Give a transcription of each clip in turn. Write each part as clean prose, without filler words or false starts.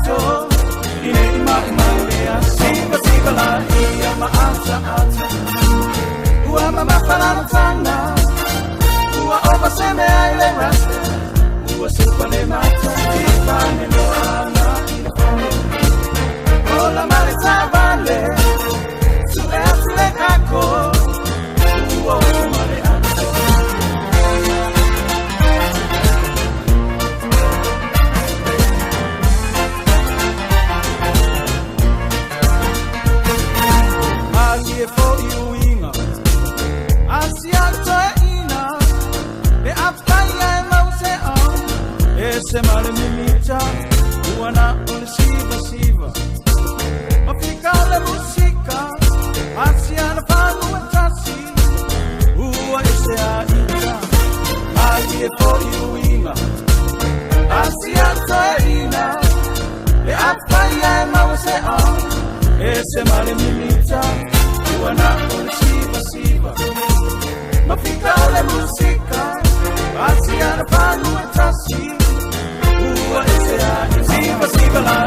ato ine ima mea siva siva la ia maata ata ua mama fanana ua ova seme aile rasta ua supa le mata tifane loana ina fane ola male tabale su le kako ua ova male ato Agie for you inga Asiato ina Be apaya e mause on Ese male mimita Uana ule siva siva Mafika le musika Asiana panu e tasi Ua ese a ina Agie for you inga Asiato ina Be apaya e mause on Ese male mimita Uana ule siva siva Mafika ule musika Asiana panu e tasi Ua ese a siva siva la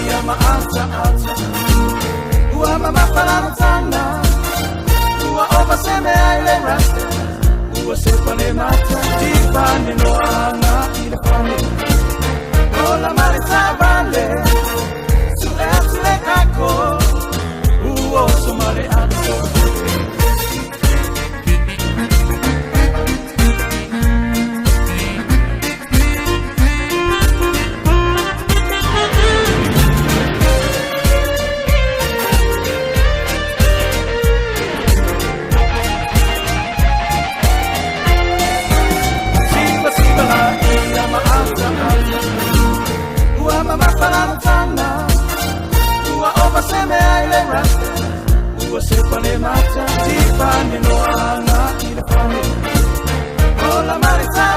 ia maata ata Ua mama fanana Ua ova seme aile rasta Ua sepa le mata Tifane noana ina fane Ola male tabale Su le kako Ua oso male ato Ua sepa le mata, tifane noana, ina fane. Ola marita